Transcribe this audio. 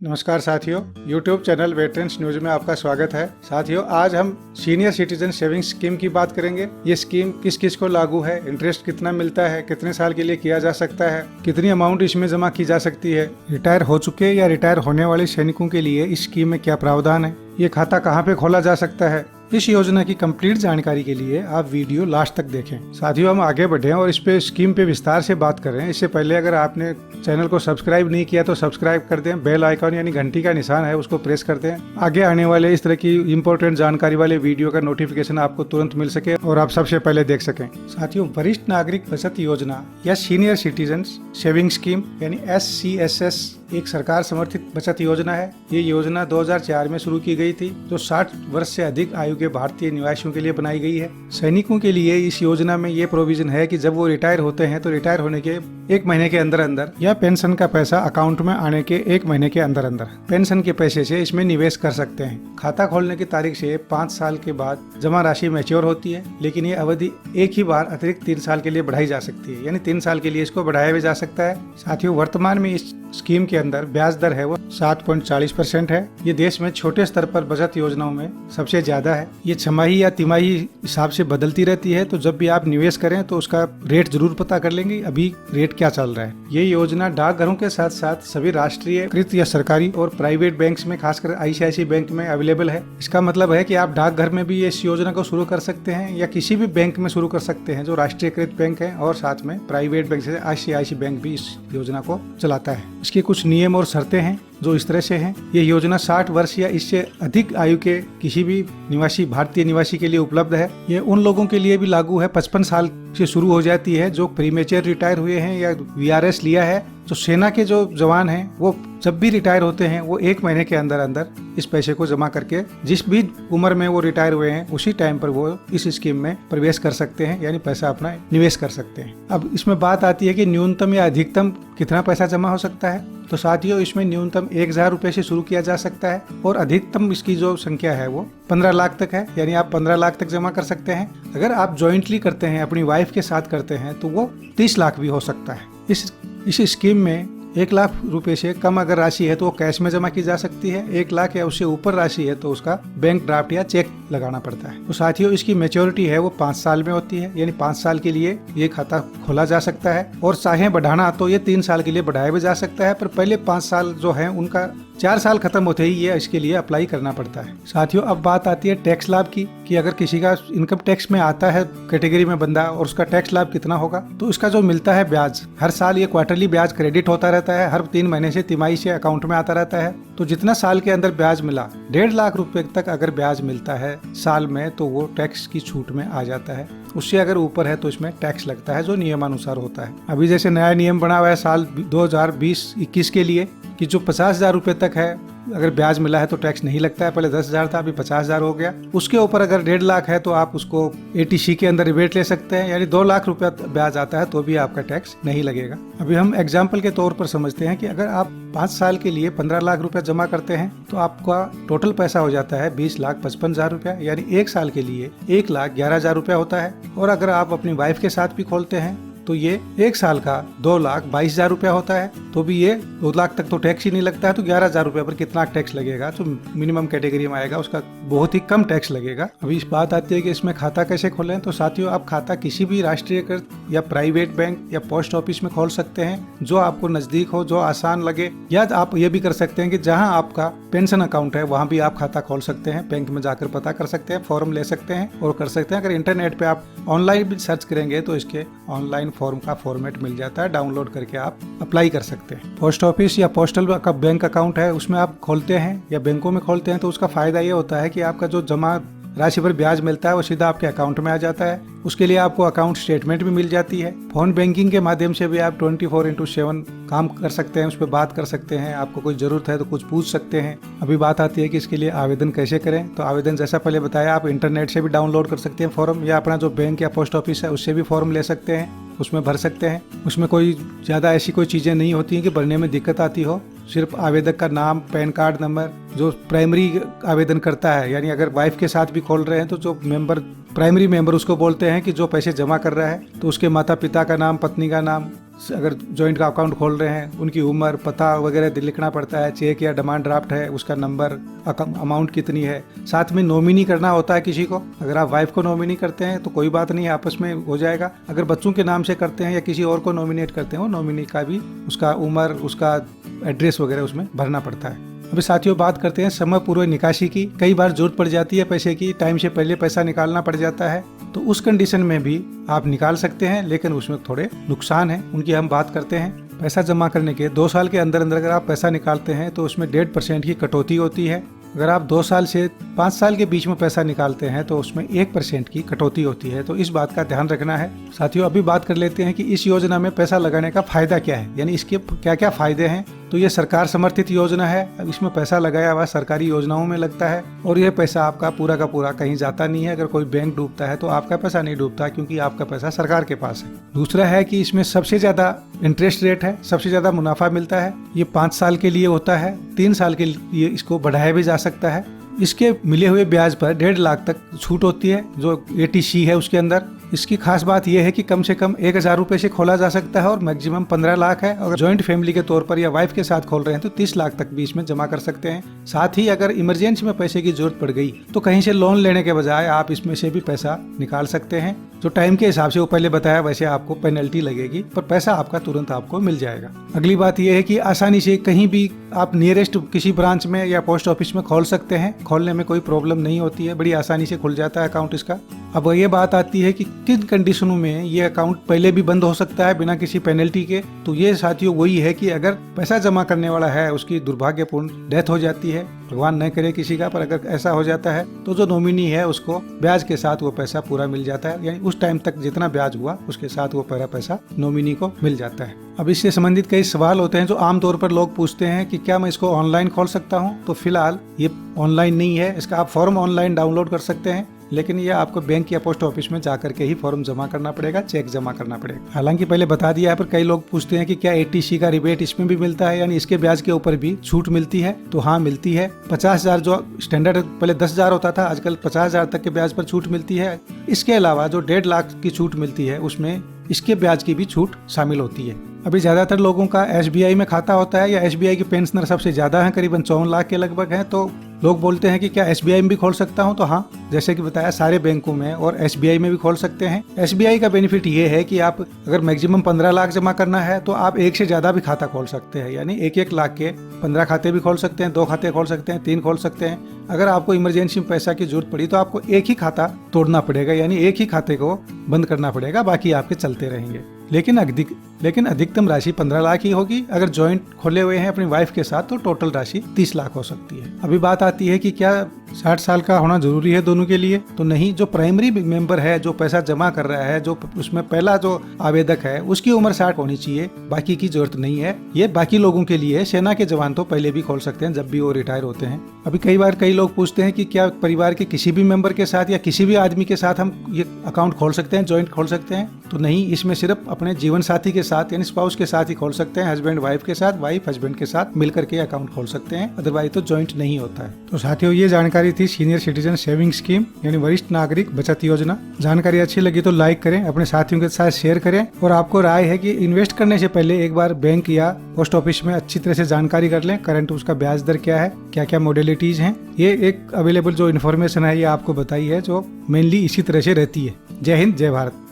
नमस्कार साथियों, YouTube channel veterans news में आपका स्वागत है। साथियों, आज हम सीनियर सिटीजन सेविंग्स स्कीम की बात करेंगे। ये स्कीम किस किस को लागू है, इंटरेस्ट कितना मिलता है, कितने साल के लिए किया जा सकता है, कितनी अमाउंट इसमें जमा की जा सकती है, रिटायर हो चुके या रिटायर होने वाले सैनिकों के लिए इस स्कीम में क्या प्रावधान है, ये खाता कहाँ पे खोला जा सकता है। इस योजना की कंप्लीट जानकारी के लिए आप वीडियो लास्ट तक देखें। साथियों, हम आगे बढ़े और इस पे स्कीम पे विस्तार से बात कर रहे हैं। इससे पहले अगर आपने चैनल को सब्सक्राइब नहीं किया तो सब्सक्राइब कर दें, बेल आइकॉन यानी घंटी का निशान है उसको प्रेस कर दें। आगे आने वाले इस तरह की इंपॉर्टेंट जानकारी वाले वीडियो का नोटिफिकेशन आपको तुरंत मिल सके और आप सबसे पहले देख सकें। साथियों, वरिष्ठ नागरिक बचत योजना या सीनियर सिटीजन सेविंग स्कीम यानी SCSS एक सरकार समर्थित बचत योजना है। ये योजना 2004 में शुरू की गई थी, जो 60 वर्ष से अधिक आयु के भारतीय निवासियों के लिए बनाई गई है। सैनिकों के लिए इस योजना में ये प्रोविजन है कि जब वो रिटायर होते हैं तो रिटायर होने के 1 महीने के अंदर अंदर या पेंशन का पैसा अकाउंट में आने के 1 महीने के अंदर अंदर पेंशन के पैसे से इसमें निवेश कर सकते हैं। खाता खोलने की तारीख से 5 साल के बाद जमा राशि मैच्योर होती है, लेकिन ये अवधि एक ही बार अतिरिक्त 3 साल के लिए बढ़ाई जा सकती है, यानी 3 साल के लिए इसको बढ़ाया भी जा सकता है। साथियों, वर्तमान में इस स्कीम के अंदर ब्याज दर है वो 7.40% है। ये देश में छोटे स्तर पर बचत योजनाओं में सबसे ज्यादा है। ये छमाही या तिमाही हिसाब से बदलती रहती है, तो जब भी आप निवेश करें तो उसका रेट जरूर पता कर लेंगे अभी रेट क्या चल रहा है। ये योजना डाकघरों के साथ साथ सभी राष्ट्रीयकृत या सरकारी और प्राइवेट बैंक्स में, खासकर ICICI बैंक में अवेलेबल है। इसका मतलब है कि आप डाकघर में भी इस योजना को शुरू कर सकते हैं या किसी भी बैंक में शुरू कर सकते हैं जो राष्ट्रीयकृत बैंक है, और साथ में प्राइवेट बैंक से ICICI बैंक भी इस योजना को चलाता है। इसके कुछ नियम और शर्तें हैं जो इस तरह से हैं। ये योजना 60 वर्ष या इससे अधिक आयु के किसी भी निवासी, भारतीय निवासी के लिए उपलब्ध है। ये उन लोगों के लिए भी लागू है 55 साल से शुरू हो जाती है जो प्रीमेच्योर रिटायर हुए हैं या VRS लिया है। जो सेना के जो जवान हैं वो जब भी रिटायर होते हैं वो 1 महीने के अंदर अंदर इस पैसे को जमा करके जिस भी उम्र में वो रिटायर हुए हैं उसी टाइम पर वो इस स्कीम में प्रवेश कर सकते हैं, यानी पैसा अपना निवेश कर सकते हैं। अब इसमें बात आती है कि न्यूनतम या अधिकतम कितना पैसा जमा हो सकता है। तो साथियों, इसमें न्यूनतम 1000 रुपए से शुरू किया जा सकता है और अधिकतम इसकी जो संख्या है वो 15 लाख तक है, यानी आप 15 लाख तक जमा कर सकते हैं। अगर आप ज्वाइंटली करते हैं, अपनी वाइफ के साथ करते हैं, तो वो 30 लाख भी हो सकता है। इस स्कीम में 1 लाख रुपए से कम अगर राशि है तो वो कैश में जमा की जा सकती है। 1 लाख या उससे ऊपर राशि है तो उसका बैंक ड्राफ्ट या चेक लगाना पड़ता है। तो साथियों, इसकी मैच्योरिटी है वो 5 साल में होती है, यानी 5 साल के लिए ये खाता खोला जा सकता है, और चाहे बढ़ाना तो ये 3 साल के लिए बढ़ाया भी जा सकता है, पर पहले 5 साल जो है उनका 4 साल खत्म होते ही ये इसके लिए अप्लाई करना पड़ता है। साथियों, अब बात आती है टैक्स लाभ की, कि अगर किसी का इनकम टैक्स में आता है कैटेगरी में बंदा और उसका टैक्स लाभ कितना होगा। तो इसका जो मिलता है ब्याज, हर साल ये क्वार्टरली ब्याज क्रेडिट होता रहता है, हर 3 महीने से तिमाही से अकाउंट में आता रहता है। तो जितना साल के अंदर ब्याज मिला, 1.5 लाख रुपए तक अगर ब्याज मिलता है साल में, तो वो टैक्स की छूट में आ जाता है। उससे अगर ऊपर है तो इसमें टैक्स लगता है जो नियमानुसार होता है। अभी जैसे नया नियम बना हुआ है साल 2020-21 के लिए कि जो 50,000 रुपए तक है अगर ब्याज मिला है तो टैक्स नहीं लगता है। पहले 10,000 था, अभी 50,000 हो गया। उसके ऊपर अगर 1.5 लाख है तो आप उसको ATC के अंदर रिबेट ले सकते हैं, यानी 2 लाख रुपया ब्याज आता है तो भी आपका टैक्स नहीं लगेगा। अभी हम एग्जाम्पल के तौर पर समझते हैं कि अगर आप 5 साल के लिए 15 लाख रुपया जमा करते हैं तो आपका टोटल पैसा हो जाता है 20,55,000 रुपया, यानी 1 साल के लिए 1,11,000 रुपया होता है। और अगर आप अपनी वाइफ के साथ भी खोलते हैं तो ये 1 साल का 2,22,000 रुपया होता है, तो भी ये 2 लाख तक तो टैक्स ही नहीं लगता है। तो 11,000 रुपये पर कितना टैक्स लगेगा, जो मिनिमम कैटेगरी में आएगा उसका बहुत ही कम टैक्स लगेगा। अभी इस बात आती है कि इसमें खाता कैसे खोलें। तो साथियों, आप खाता किसी भी राष्ट्रीयकृत या प्राइवेट बैंक या पोस्ट ऑफिस में खोल सकते हैं, जो आपको नजदीक हो, जो आसान लगे। या आप ये भी कर सकते हैं कि जहाँ आपका पेंशन अकाउंट है वहाँ भी आप खाता खोल सकते हैं, बैंक में जाकर पता कर सकते हैं, फॉर्म ले सकते हैं और कर सकते हैं। अगर इंटरनेट पे आप ऑनलाइन भी सर्च करेंगे तो इसके ऑनलाइन फॉर्म का फॉर्मेट मिल जाता है, डाउनलोड करके आप अप्लाई कर सकते हैं। पोस्ट ऑफिस या पोस्टल का बैंक अकाउंट है उसमें आप खोलते हैं या बैंकों में खोलते हैं तो उसका फायदा ये होता है कि आपका जो जमा राशि पर ब्याज मिलता है वो सीधा आपके अकाउंट में आ जाता है। उसके लिए आपको अकाउंट स्टेटमेंट भी मिल जाती है। फोन बैंकिंग के माध्यम से भी आप 24/7 काम कर सकते हैं, उस पर बात कर सकते हैं। आपको कोई जरूरत है तो कुछ पूछ सकते हैं। अभी बात आती है कि इसके लिए आवेदन कैसे करें। तो आवेदन जैसा पहले बताया, आप इंटरनेट से भी डाउनलोड कर सकते हैं फॉर्म, या अपना जो बैंक या पोस्ट ऑफिस है उससे भी फॉर्म ले सकते हैं, उसमें भर सकते हैं। उसमें कोई ज़्यादा ऐसी कोई चीज़ें नहीं होती हैं कि भरने में दिक्कत आती हो। सिर्फ आवेदक का नाम, पैन कार्ड नंबर, जो प्राइमरी आवेदन करता है, यानी अगर वाइफ के साथ भी खोल रहे हैं तो जो मेंबर, प्राइमरी मेंबर उसको बोलते हैं कि जो पैसे जमा कर रहा है, तो उसके माता पिता का नाम, पत्नी का नाम, अगर जॉइंट का अकाउंट खोल रहे हैं उनकी उम्र, पता वगैरह लिखना पड़ता है, चेक या डिमांड ड्राफ्ट है उसका नंबर, अमाउंट कितनी है। साथ में नॉमिनी करना होता है किसी को। अगर आप वाइफ को नॉमिनी करते हैं तो कोई बात नहीं, आपस में हो जाएगा। अगर बच्चों के नाम से करते हैं या किसी और को नॉमिनेट करते हैं, वो नॉमिनी का भी उसका उम्र, उसका एड्रेस वगैरह उसमें भरना पड़ता है। अभी साथियों बात करते हैं समय पूर्व निकासी की। कई बार जरूरत पड़ जाती है पैसे की, टाइम से पहले पैसा निकालना पड़ जाता है, तो उस कंडीशन में भी आप निकाल सकते हैं, लेकिन उसमें थोड़े नुकसान हैं, उनकी हम बात करते हैं। पैसा जमा करने के 2 साल के अंदर अंदर अगर आप पैसा निकालते हैं तो उसमें 1.5% की कटौती होती है। अगर आप 2 साल से 5 साल के बीच में पैसा निकालते हैं तो उसमें 1% की कटौती होती है। तो इस बात का ध्यान रखना है। साथियों अभी बात कर लेते हैं कि इस योजना में पैसा लगाने का फायदा क्या है, यानी इसके क्या क्या फायदे हैं। तो ये सरकार समर्थित योजना है। अब इसमें पैसा लगाया हुआ सरकारी योजनाओं में लगता है और यह पैसा आपका पूरा का पूरा कहीं जाता नहीं है। अगर कोई बैंक डूबता है तो आपका पैसा नहीं डूबता, क्योंकि आपका पैसा सरकार के पास है। दूसरा है कि इसमें सबसे ज्यादा इंटरेस्ट रेट है, सबसे ज्यादा मुनाफा मिलता है। ये 5 साल के लिए होता है, 3 साल के लिए इसको बढ़ाया भी जा सकता है। इसके मिले हुए ब्याज पर 1.5 लाख तक छूट होती है जो ATC है उसके अंदर। इसकी खास बात यह है कि कम से कम 1,000 रुपए से खोला जा सकता है और मैक्सिमम 15 लाख है। अगर जॉइंट फैमिली के तौर पर या वाइफ के साथ खोल रहे हैं तो 30 लाख तक भी इसमें जमा कर सकते हैं। साथ ही अगर इमरजेंसी में पैसे की जरूरत पड़ गई तो कहीं से लोन लेने के बजाय आप इसमें से भी पैसा निकाल सकते हैं। जो टाइम के हिसाब से वो पहले बताया वैसे आपको पेनल्टी लगेगी, पर पैसा आपका तुरंत आपको मिल जाएगा। अगली बात यह है कि आसानी से कहीं भी आप नियरेस्ट किसी ब्रांच में या पोस्ट ऑफिस में खोल सकते हैं। खोलने में कोई प्रॉब्लम नहीं होती है, बड़ी आसानी से खुल जाता है अकाउंट इसका। अब ये बात आती है कि किन कंडीशनों में ये अकाउंट पहले भी बंद हो सकता है बिना किसी पेनल्टी के। तो ये साथियों वही है कि अगर पैसा जमा करने वाला है उसकी दुर्भाग्यपूर्ण डेथ हो जाती है, भगवान न करे किसी का, पर अगर ऐसा हो जाता है तो जो नॉमिनी है उसको ब्याज के साथ वो पैसा पूरा मिल जाता है, यानी उस टाइम तक जितना ब्याज हुआ उसके साथ वो पूरा पैसा नॉमिनी को मिल जाता है। अब इससे संबंधित कई सवाल होते हैं जो आमतौर पर लोग पूछते हैं कि क्या मैं इसको ऑनलाइन खोल सकता हूँ। तो फिलहाल ये ऑनलाइन नहीं है, इसका आप फॉर्म ऑनलाइन डाउनलोड कर सकते हैं, लेकिन ये आपको बैंक या पोस्ट ऑफिस में जाकर के ही फॉर्म जमा करना पड़ेगा, चेक जमा करना पड़ेगा। हालांकि पहले बता दिया है, पर कई लोग पूछते हैं कि क्या ATC का रिबेट इसमें भी मिलता है, यानी इसके ब्याज के ऊपर भी छूट मिलती है। तो हाँ मिलती है। 50,000 जो स्टैंडर्ड पहले 10,000 होता था, आजकल 50,000 तक के ब्याज पर छूट मिलती है। इसके अलावा जो 1.5 लाख की छूट मिलती है उसमें इसके ब्याज की भी छूट शामिल होती है। अभी ज्यादातर लोगों का SBI में खाता होता है, या SBI के पेंशनर सबसे ज्यादा हैं, करीबन 54 लाख के लगभग हैं। तो लोग बोलते हैं कि क्या SBI में भी खोल सकता हूं। तो हाँ, जैसे कि बताया सारे बैंकों में और SBI में भी खोल सकते हैं। SBI का बेनिफिट ये है कि आप अगर मैक्सिमम 15 लाख जमा करना है तो आप एक से ज्यादा भी खाता खोल सकते हैं, यानी 1-1 लाख के 15 खाते भी खोल सकते हैं, 2 खाते खोल सकते हैं, 3 खोल सकते हैं। अगर आपको इमरजेंसी में पैसा की जरूरत पड़ी तो आपको एक ही खाता तोड़ना पड़ेगा, यानी एक ही खाते को बंद करना पड़ेगा, बाकी आपके चलते रहेंगे। लेकिन अधिकतम राशि 15 लाख ही होगी। अगर जॉइंट खोले हुए हैं अपनी वाइफ के साथ तो टोटल राशि 30 लाख हो सकती है। अभी बात आती है कि क्या 60 साल का होना जरूरी है दोनों के लिए। तो नहीं, जो प्राइमरी मेंबर है, जो पैसा जमा कर रहा है, जो उसमें पहला जो आवेदक है, उसकी उम्र 60 होनी चाहिए, बाकी की जरूरत नहीं है। ये बाकी लोगों के लिए। सेना के जवान तो पहले भी खोल सकते हैं जब भी वो रिटायर होते हैं। अभी कई लोग पूछते हैं कि क्या परिवार के किसी भी मेंबर के साथ या किसी भी आदमी के साथ हम ये अकाउंट खोल सकते हैं, जॉइंट खोल सकते हैं। तो नहीं, इसमें सिर्फ अपने जीवन साथी के साथ यानी स्पाउस के साथ ही खोल सकते हैं। हस्बैंड वाइफ के साथ, वाइफ हस्बैंड के साथ मिलकर के अकाउंट खोल सकते हैं, अदरवाइज तो जॉइंट नहीं होता है। तो साथियों ये जानकारी थी सीनियर सिटीजन सेविंग स्कीम यानी वरिष्ठ नागरिक बचत योजना। जानकारी अच्छी लगी तो लाइक करें, अपने साथियों के साथ शेयर करें, और आपको राय है कि इन्वेस्ट करने से पहले एक बार बैंक या पोस्ट ऑफिस में अच्छी तरह से जानकारी कर लें। करंट उसका ब्याज दर क्या है, क्या क्या मॉडलिटीज हैं। ये एक अवेलेबल जो इन्फॉर्मेशन है ये आपको बताई है, जो मेनली इसी तरह से रहती है। जय हिंद, जय भारत।